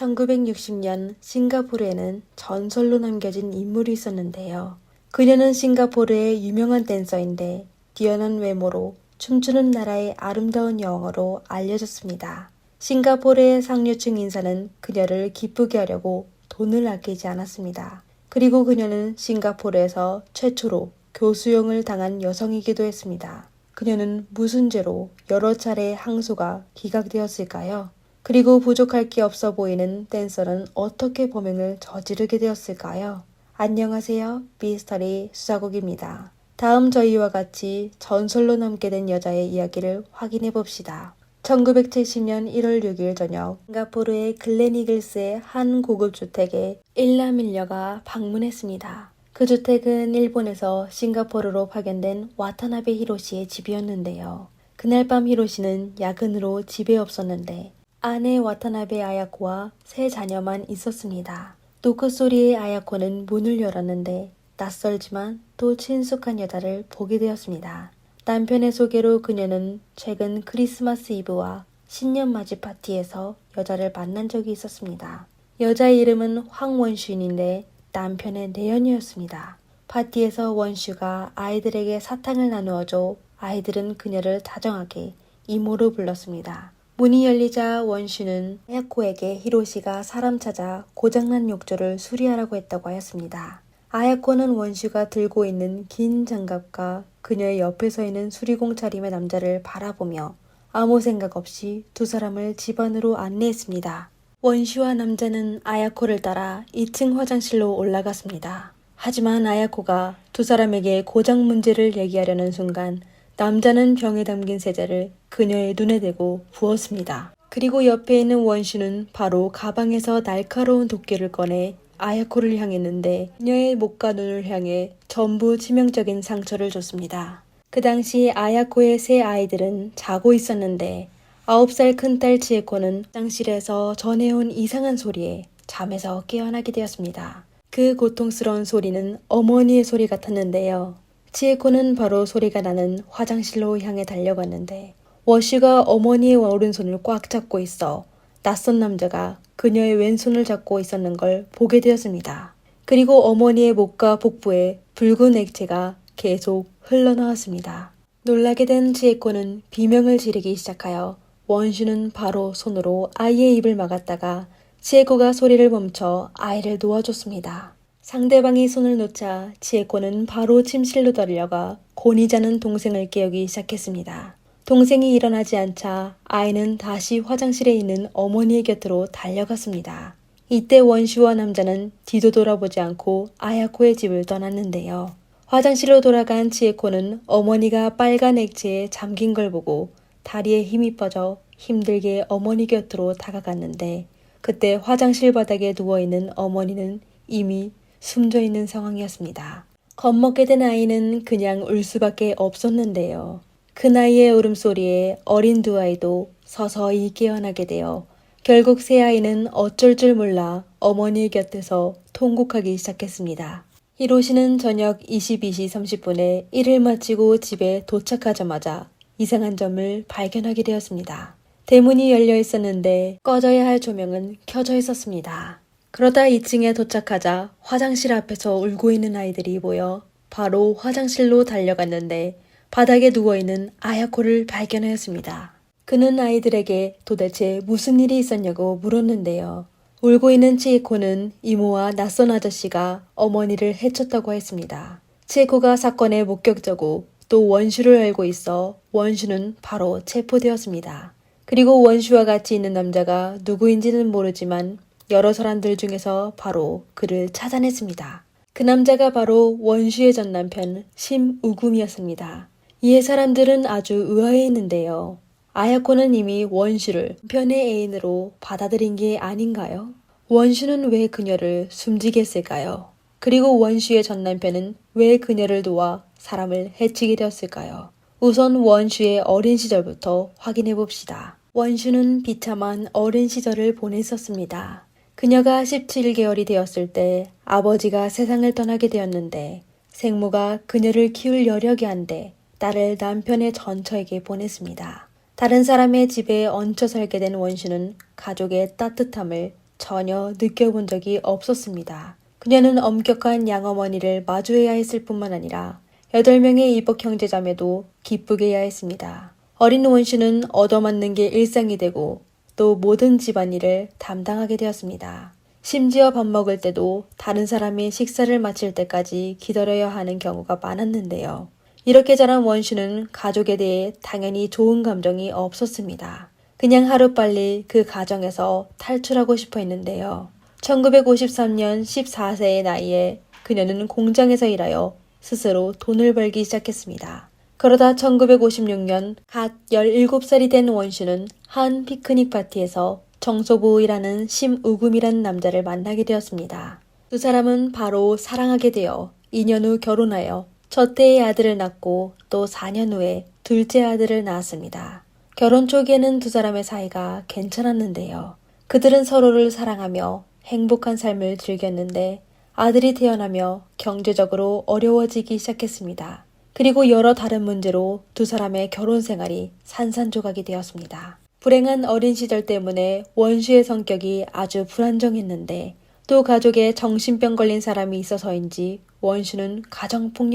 1960년 싱가포르에는 전설로 남겨진 인물이 있었는데요. 그녀는 싱가포르의 유명한 댄서인데 뛰어난 외모로 춤추는 나라의 아름다운 여왕으로 알려졌습니다. 싱가포르의 상류층 인사는 그녀를 기쁘게 하려고 돈을 아끼지 않았습니다. 그리고 그녀는 싱가포르에서 최초로 교수형을 당한 여성이기도 했습니다. 그녀는 무슨 죄로 여러 차례 항소가 기각되었을까요? 그리고 부족할 게 없어 보이는 댄서는 어떻게 범행을 저지르게 되었을까요? 안녕하세요. 미스터리 수사국입니다. 다음 저희와 같이 전설로 남게 된 여자의 이야기를 확인해 봅시다. 1970년 1월 6일 저녁 싱가포르의 글렌이글스의 한 고급 주택에 일라 밀려가 방문했습니다. 그 주택은 일본에서 싱가포르로 파견된 와타나베 히로시의 집이었는데요. 그날 밤 히로시는 야근으로 집에 없었는데 아내 와타나베 아야코와 세 자녀만 있었습니다. 노크소리의 아야코는 문을 열었는데 낯설지만 또 친숙한 여자를 보게 되었습니다. 남편의 소개로 그녀는 최근 크리스마스 이브와 신년맞이 파티에서 여자를 만난 적이 있었습니다. 여자의 이름은 황원슈인인데 남편의 내연이었습니다. 파티에서 원슈가 아이들에게 사탕을 나누어줘 아이들은 그녀를 다정하게 이모로 불렀습니다. 문이 열리자 원슈는 아야코에게 히로시가 사람 찾아 고장난 욕조를 수리하라고 했다고 하였습니다. 아야코는 원슈가 들고 있는 긴 장갑과 그녀의 옆에 서 있는 수리공 차림의 남자를 바라보며 아무 생각 없이 두 사람을 집 안으로 안내했습니다. 원슈와 남자는 아야코를 따라 2층 화장실로 올라갔습니다. 하지만 아야코가 두 사람에게 고장 문제를 얘기하려는 순간 남자는 병에 담긴 세제를 그녀의 눈에 대고 부었습니다. 그리고 옆에 있는 원슈는 바로 가방에서 날카로운 도끼를 꺼내 아야코를 향했는데 그녀의 목과 눈을 향해 전부 치명적인 상처를 줬습니다. 그 당시 아야코의 세 아이들은 자고 있었는데 9살 큰딸 치에코는 화장실에서 전해온 이상한 소리에 잠에서 깨어나게 되었습니다. 그 고통스러운 소리는 어머니의 소리 같았는데요. 치에코는 바로 소리가 나는 화장실로 향해 달려갔는데 워슈가 어머니의 오른손을 꽉 잡고 있어 낯선 남자가 그녀의 왼손을 잡고 있었는 걸 보게 되었습니다. 그리고 어머니의 목과 복부에 붉은 액체가 계속 흘러나왔습니다. 놀라게 된 치에코는 비명을 지르기 시작하여 원슈는 바로 손으로 아이의 입을 막았다가 치에코가 소리를 멈춰 아이를 놓아줬습니다. 상대방이 손을 놓자 치에코는 바로 침실로 달려가 곤히 자는 동생을 깨우기 시작했습니다. 동생이 일어나지 않자 아이는 다시 화장실에 있는 어머니의 곁으로 달려갔습니다. 이때 원슈와 남자는 뒤도 돌아보지 않고 아야코의 집을 떠났는데요. 화장실로 돌아간 치에코는 어머니가 빨간 액체에 잠긴 걸 보고 다리에 힘이 빠져 힘들게 어머니 곁으로 다가갔는데 그때 화장실 바닥에 누워있는 어머니는 이미 숨져 있는 상황이었습니다. 겁먹게 된 아이는 그냥 울 수밖에 없었는데요. 그 나이의 울음소리에 어린 두 아이도 서서히 깨어나게 되어 결국 세 아이는 어쩔 줄 몰라 어머니 곁에서 통곡하기 시작했습니다. 히로시는 저녁 22시 30분에 일을 마치고 집에 도착하자마자 이상한 점을 발견하게 되었습니다. 대문이 열려 있었는데 꺼져야 할 조명은 켜져 있었습니다. 그러다 2층에 도착하자 화장실 앞에서 울고 있는 아이들이 보여 바로 화장실로 달려갔는데 바닥에 누워있는 아야코를 발견하였습니다. 그는 아이들에게 도대체 무슨 일이 있었냐고 물었는데요. 울고 있는 치에코는 이모와 낯선 아저씨가 어머니를 해쳤다고 했습니다. 치에코가 사건의 목격자고 또 원슈를 알고 있어 원슈는 바로 체포되었습니다. 그리고 원슈와 같이 있는 남자가 누구인지는 모르지만 여러 사람들 중에서 바로 그를 찾아냈습니다. 그 남자가 바로 원슈의 전 남편 심우금이었습니다. 이에 사람들은 아주 의아해했는데요. 아야코는 이미 원슈를 남편의 애인으로 받아들인 게 아닌가요? 원슈는 왜 그녀를 숨지게 했을까요? 그리고 원슈의 전 남편은 왜 그녀를 도와 사람을 해치게 되었을까요? 우선 원슈의 어린 시절부터 확인해 봅시다. 원슈는 비참한 어린 시절을 보냈었습니다. 그녀가 17개월이 되었을 때 아버지가 세상을 떠나게 되었는데 생모가 그녀를 키울 여력이 안 돼 딸을 남편의 전처에게 보냈습니다. 다른 사람의 집에 얹혀 살게 된 원슈는 가족의 따뜻함을 전혀 느껴본 적이 없었습니다. 그녀는 엄격한 양어머니를 마주해야 했을 뿐만 아니라 8명의 이복 형제자매도 기쁘게 해야 했습니다. 어린 원슈는 얻어맞는 게 일상이 되고 또 모든 집안일을 담당하게 되었습니다. 심지어 밥 먹을 때도 다른 사람이 식사를 마칠 때까지 기다려야 하는 경우가 많았는데요. 이렇게 자란 원슈는 가족에 대해 당연히 좋은 감정이 없었습니다. 그냥 하루빨리 그 가정에서 탈출하고 싶어 했는데요. 1953년 14세의 나이에 그녀는 공장에서 일하여 스스로 돈을 벌기 시작했습니다. 그러다 1956년 갓 17살이 된 원슈는 한 피크닉 파티에서 정소부이라는 심우금이라는 남자를 만나게 되었습니다. 두 사람은 바로 사랑하게 되어 2년 후 결혼하여 첫째의 아들을 낳고 또 4년 후에 둘째 아들을 낳았습니다. 결혼 초기에는 두 사람의 사이가 괜찮았는데요. 그들은 서로를 사랑하며 행복한 삶을 즐겼는데 아들이 태어나며 경제적으로 어려워지기 시작했습니다. 그리고 여러 다른 문제로 두 사람의 결혼 생활이 산산조각이 되었습니다. 불행한 어린 시절 때문에 원슈의 성격이 아주 불안정했는데 또 가족에 정신병 걸린 사람이 있어서인지 원슈는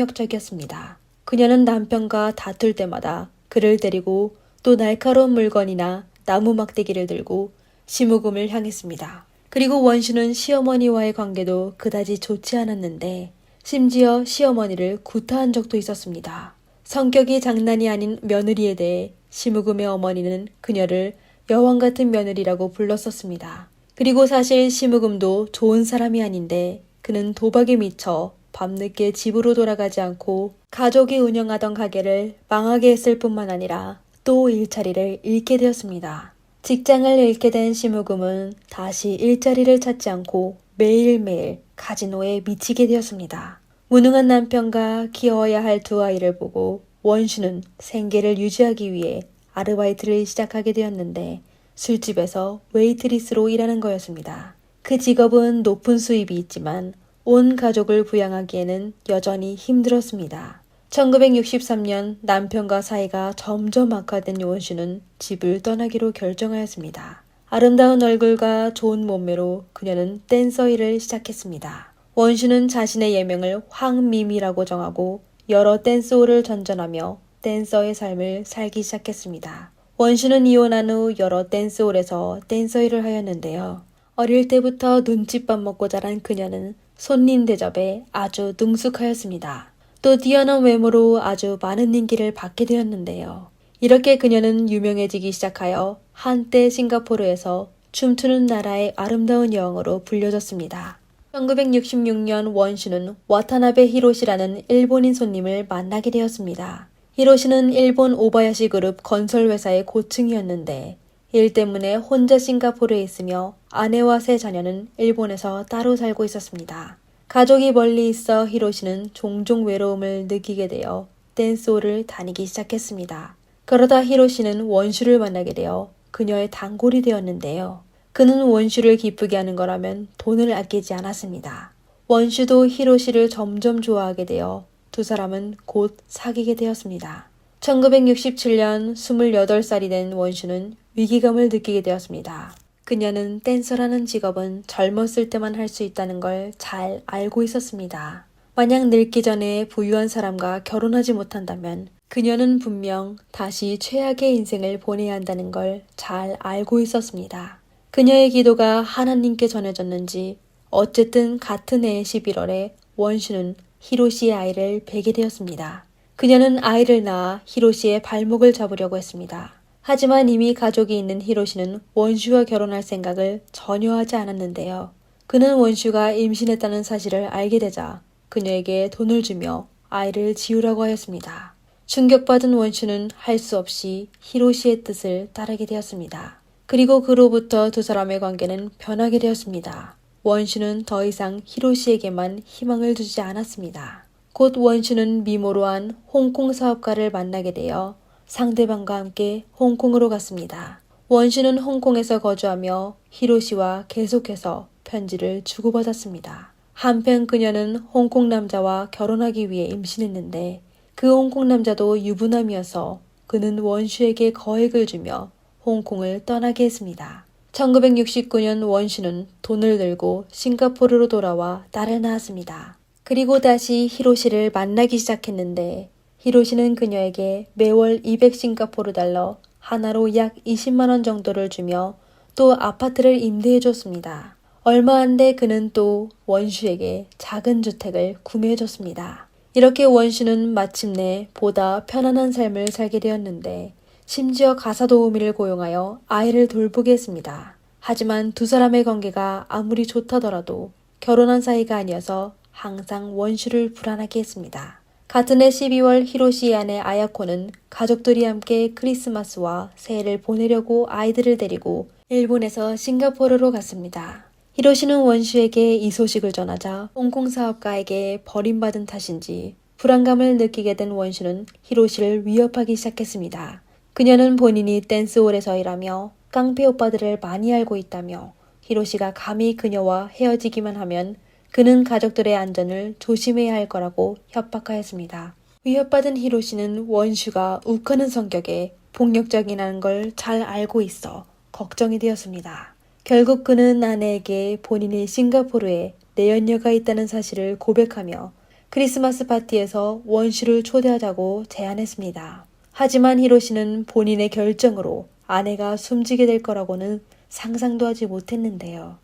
가정폭력적이었습니다. 그녀는 남편과 다툴 때마다 그를 때리고 또 날카로운 물건이나 나무 막대기를 들고 심우금을 향했습니다. 그리고 원슈는 시어머니와의 관계도 그다지 좋지 않았는데 심지어 시어머니를 구타한 적도 있었습니다. 성격이 장난이 아닌 며느리에 대해 심우금의 어머니는 그녀를 여왕 같은 며느리라고 불렀었습니다. 그리고 사실 심우금도 좋은 사람이 아닌데 그는 도박에 미쳐 밤늦게 집으로 돌아가지 않고 가족이 운영하던 가게를 망하게 했을 뿐만 아니라 또 일자리를 잃게 되었습니다. 직장을 잃게 된 심우금은 다시 일자리를 찾지 않고 매일매일 카지노에 미치게 되었습니다. 무능한 남편과 키워야 할 두 아이를 보고 원슈는 생계를 유지하기 위해 아르바이트를 시작하게 되었는데 술집에서 웨이트리스로 일하는 거였습니다. 그 직업은 높은 수입이 있지만 온 가족을 부양하기에는 여전히 힘들었습니다. 1963년 남편과 사이가 점점 악화된 원슈는 집을 떠나기로 결정하였습니다. 아름다운 얼굴과 좋은 몸매로 그녀는 댄서 일을 시작했습니다. 원슈는 자신의 예명을 황미미라고 정하고 여러 댄스홀을 전전하며 댄서의 삶을 살기 시작했습니다. 원슈는 이혼한 후 여러 댄스홀에서 댄서 일을 하였는데요. 어릴 때부터 눈칫밥 먹고 자란 그녀는 손님 대접에 아주 능숙하였습니다. 또 뛰어난 외모로 아주 많은 인기를 받게 되었는데요. 이렇게 그녀는 유명해지기 시작하여 한때 싱가포르에서 춤추는 나라의 아름다운 여왕으로 불려졌습니다. 1966년 원슈는 와타나베 히로시라는 일본인 손님을 만나게 되었습니다. 히로시는 일본 오바야시 그룹 건설회사의 고층이었는데 일 때문에 혼자 싱가포르에 있으며 아내와 세 자녀는 일본에서 따로 살고 있었습니다. 가족이 멀리 있어 히로시는 종종 외로움을 느끼게 되어 댄스홀을 다니기 시작했습니다. 그러다 히로시는 원슈를 만나게 되어 그녀의 단골이 되었는데요. 그는 원슈를 기쁘게 하는 거라면 돈을 아끼지 않았습니다. 원슈도 히로시를 점점 좋아하게 되어 두 사람은 곧 사귀게 되었습니다. 1967년 28살이 된 원슈는 위기감을 느끼게 되었습니다. 그녀는 댄서라는 직업은 젊었을 때만 할 수 있다는 걸 잘 알고 있었습니다. 만약 늙기 전에 부유한 사람과 결혼하지 못한다면 그녀는 분명 다시 최악의 인생을 보내야 한다는 걸 잘 알고 있었습니다. 그녀의 기도가 하나님께 전해졌는지 어쨌든 같은 해 11월에 원슈는 히로시의 아이를 베게 되었습니다. 그녀는 아이를 낳아 히로시의 발목을 잡으려고 했습니다. 하지만 이미 가족이 있는 히로시는 원슈와 결혼할 생각을 전혀 하지 않았는데요. 그는 원슈가 임신했다는 사실을 알게 되자 그녀에게 돈을 주며 아이를 지우라고 하였습니다. 충격받은 원슈는 할 수 없이 히로시의 뜻을 따르게 되었습니다. 그리고 그로부터 두 사람의 관계는 변하게 되었습니다. 원슈는 더 이상 히로시에게만 희망을 두지 않았습니다. 곧 원슈는 미모로 한 홍콩 사업가를 만나게 되어 상대방과 함께 홍콩으로 갔습니다. 원슈는 홍콩에서 거주하며 히로시와 계속해서 편지를 주고받았습니다. 한편 그녀는 홍콩 남자와 결혼하기 위해 임신했는데 그 홍콩 남자도 유부남이어서 그는 원슈에게 거액을 주며 홍콩을 떠나게 했습니다. 1969년 원슈는 돈을 들고 싱가포르로 돌아와 딸을 낳았습니다. 그리고 다시 히로시를 만나기 시작했는데 히로시는 그녀에게 매월 200싱가포르 달러, 하나로 약 20만 원 정도를 주며 또 아파트를 임대해 줬습니다. 얼마 안 돼 그는 또 원슈에게 작은 주택을 구매해 줬습니다. 이렇게 원슈는 마침내 보다 편안한 삶을 살게 되었는데 심지어 가사 도우미를 고용하여 아이를 돌보게 했습니다. 하지만 두 사람의 관계가 아무리 좋다더라도 결혼한 사이가 아니어서 항상 원슈를 불안하게 했습니다. 같은 해 12월 히로시의 아내 아야코는 가족들이 함께 크리스마스와 새해를 보내려고 아이들을 데리고 일본에서 싱가포르로 갔습니다. 히로시는 원슈에게 이 소식을 전하자 홍콩 사업가에게 버림받은 탓인지 불안감을 느끼게 된 원슈는 히로시를 위협하기 시작했습니다. 그녀는 본인이 댄스홀에서 일하며 깡패 오빠들을 많이 알고 있다며 히로시가 감히 그녀와 헤어지기만 하면 그는 가족들의 안전을 조심해야 할 거라고 협박하였습니다. 위협받은 히로시는 원슈가 욱하는 성격에 폭력적이라는 걸 잘 알고 있어 걱정이 되었습니다. 결국 그는 아내에게 본인이 싱가포르에 내연녀가 있다는 사실을 고백하며 크리스마스 파티에서 원슈를 초대하자고 제안했습니다. 하지만 히로시는 본인의 결정으로 아내가 숨지게 될 거라고는 상상도 하지 못했는데요.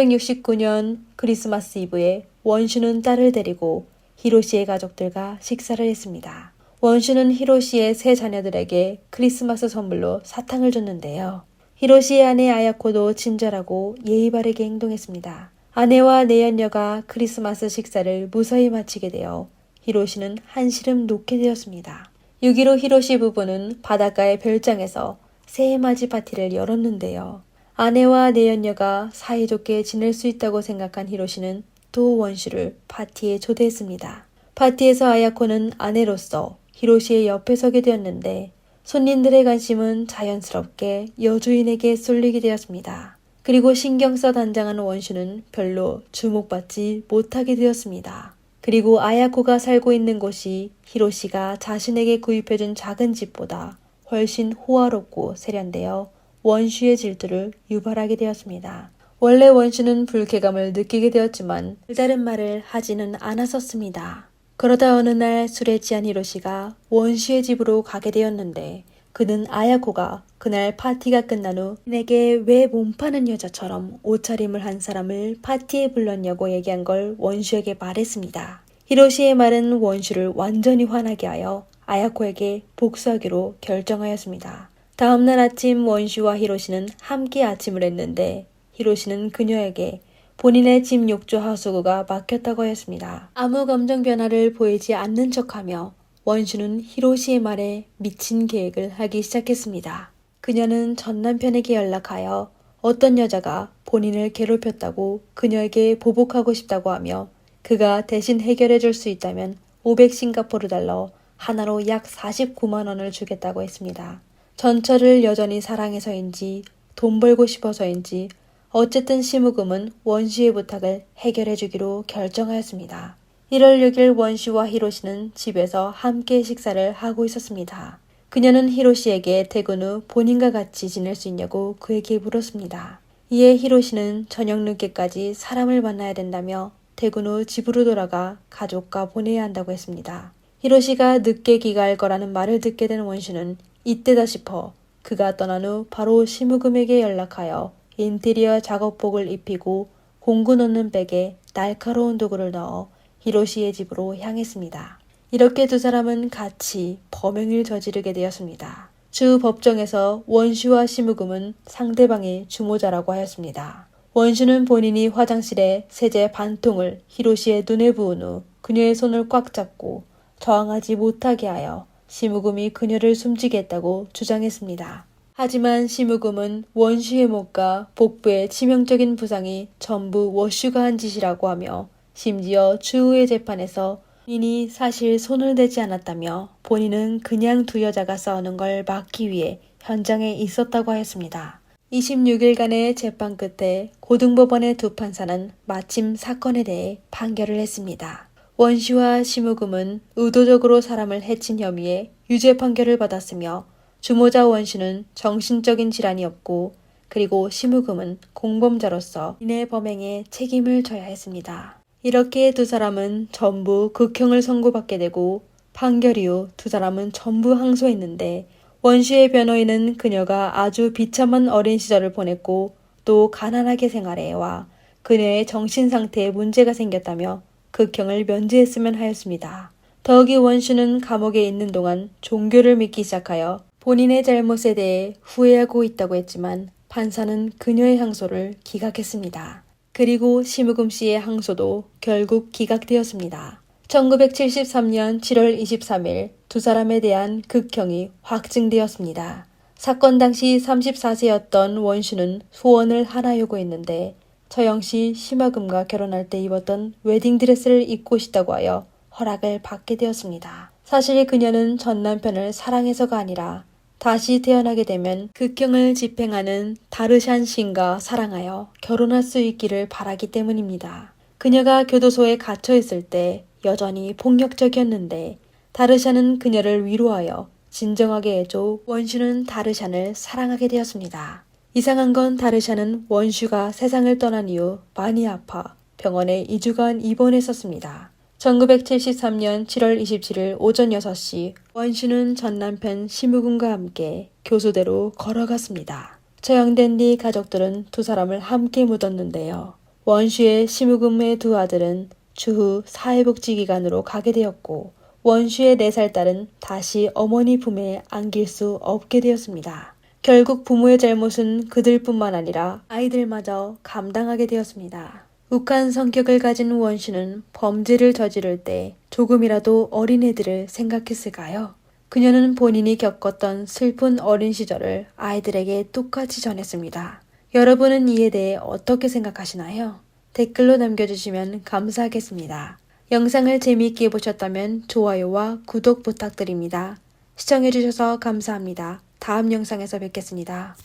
1969년 크리스마스 이브에 원슈는 딸을 데리고 히로시의 가족들과 식사를 했습니다. 원슈는 히로시의 세 자녀들에게 크리스마스 선물로 사탕을 줬는데요. 히로시의 아내 아야코도 친절하고 예의 바르게 행동했습니다. 아내와 내연녀가 크리스마스 식사를 무사히 마치게 되어 히로시는 한시름 놓게 되었습니다. 6.15 히로시 부부는 바닷가의 별장에서 새해 맞이 파티를 열었는데요. 아내와 내연녀가 사이좋게 지낼 수 있다고 생각한 히로시는 또 원슈를 파티에 초대했습니다. 파티에서 아야코는 아내로서 히로시의 옆에 서게 되었는데 손님들의 관심은 자연스럽게 여주인에게 쏠리게 되었습니다. 그리고 신경 써 단장한 원슈는 별로 주목받지 못하게 되었습니다. 그리고 아야코가 살고 있는 곳이 히로시가 자신에게 구입해준 작은 집보다 훨씬 호화롭고 세련되어 원슈의 질투를 유발하게 되었습니다. 원래 원슈는 불쾌감을 느끼게 되었지만 별다른 말을 하지는 않았었습니다. 그러다 어느 날 술에 취한 히로시가 원슈의 집으로 가게 되었는데 그는 아야코가 그날 파티가 끝난 후 내게 왜 몸파는 여자처럼 옷차림을 한 사람을 파티에 불렀냐고 얘기한 걸 원슈에게 말했습니다. 히로시의 말은 원슈를 완전히 화나게 하여 아야코에게 복수하기로 결정하였습니다. 다음날 아침 원슈와 히로시는 함께 아침을 했는데 히로시는 그녀에게 본인의 집 욕조 하수구가 막혔다고 하였습니다. 아무 감정 변화를 보이지 않는 척하며 원슈는 히로시의 말에 미친 계획을 하기 시작했습니다. 그녀는 전 남편에게 연락하여 어떤 여자가 본인을 괴롭혔다고 그녀에게 보복하고 싶다고 하며 그가 대신 해결해 줄 수 있다면 500싱가포르 달러, 하나로 약 49만 원을 주겠다고 했습니다. 전철을 여전히 사랑해서인지 돈 벌고 싶어서인지 어쨌든 시무금은 원슈의 부탁을 해결해 주기로 결정하였습니다. 1월 6일 원슈와 히로시는 집에서 함께 식사를 하고 있었습니다. 그녀는 히로시에게 퇴근 후 본인과 같이 지낼 수 있냐고 그에게 물었습니다. 이에 히로시는 저녁 늦게까지 사람을 만나야 된다며 퇴근 후 집으로 돌아가 가족과 보내야 한다고 했습니다. 히로시가 늦게 귀가할 거라는 말을 듣게 된 원슈는 이때다 싶어 그가 떠난 후 바로 시무금에게 연락하여 인테리어 작업복을 입히고 공구 넣는 백에 날카로운 도구를 넣어 히로시의 집으로 향했습니다. 이렇게 두 사람은 같이 범행을 저지르게 되었습니다. 주 법정에서 원슈와 시무금은 상대방의 주모자라고 하였습니다. 원슈는 본인이 화장실에 세제 반통을 히로시의 눈에 부은 후 그녀의 손을 꽉 잡고 저항하지 못하게 하여 시무금이 그녀를 숨지게 했다고 주장했습니다. 하지만 시무금은 원슈의 목과 복부에 치명적인 부상이 전부 원슈가 한 짓이라고 하며 심지어 추후의 재판에서 본인이 사실 손을 대지 않았다며 본인은 그냥 두 여자가 싸우는 걸 막기 위해 현장에 있었다고 하였습니다. 26일간의 재판 끝에 고등법원의 두 판사는 마침 사건에 대해 판결을 했습니다. 원슈와 시무금은 의도적으로 사람을 해친 혐의에 유죄 판결을 받았으며 주모자 원슈는 정신적인 질환이 없고 그리고 심우금은 공범자로서 본인의 범행에 책임을 져야 했습니다. 이렇게 두 사람은 전부 극형을 선고받게 되고 판결 이후 두 사람은 전부 항소했는데 원슈의 변호인은 그녀가 아주 비참한 어린 시절을 보냈고 또 가난하게 생활해와 그녀의 정신 상태에 문제가 생겼다며 극형을 면제했으면 하였습니다. 더욱이 원슈는 감옥에 있는 동안 종교를 믿기 시작하여 본인의 잘못에 대해 후회하고 있다고 했지만 판사는 그녀의 항소를 기각했습니다. 그리고 심우금 씨의 항소도 결국 기각되었습니다. 1973년 7월 23일 두 사람에 대한 극형이 확증되었습니다. 사건 당시 34세였던 원슈는 소원을 하나 요구했는데 저 역시 심우금과 결혼할 때 입었던 웨딩드레스를 입고 싶다고 하여 허락을 받게 되었습니다. 사실 그녀는 전 남편을 사랑해서가 아니라 다시 태어나게 되면 극형을 집행하는 다르샨 신과 사랑하여 결혼할 수 있기를 바라기 때문입니다. 그녀가 교도소에 갇혀 있을 때 여전히 폭력적이었는데 다르샨은 그녀를 위로하여 진정하게 해줘 원슈는 다르샨을 사랑하게 되었습니다. 이상한 건 다르샨은 원슈가 세상을 떠난 이후 많이 아파 병원에 2주간 입원했었습니다. 1973년 7월 27일 오전 6시 원슈는 전 남편 심우금과 함께 교수대로 걸어갔습니다. 처형된 뒤 가족들은 두 사람을 함께 묻었는데요. 원슈의 심우금의 두 아들은 추후 사회복지기관으로 가게 되었고 원슈의 4살 딸은 다시 어머니 품에 안길 수 없게 되었습니다. 결국 부모의 잘못은 그들뿐만 아니라 아이들마저 감당하게 되었습니다. 욱한 성격을 가진 원슈는 범죄를 저지를 때 조금이라도 어린애들을 생각했을까요? 그녀는 본인이 겪었던 슬픈 어린 시절을 아이들에게 똑같이 전했습니다. 여러분은 이에 대해 어떻게 생각하시나요? 댓글로 남겨주시면 감사하겠습니다. 영상을 재미있게 보셨다면 좋아요와 구독 부탁드립니다. 시청해주셔서 감사합니다. 다음 영상에서 뵙겠습니다.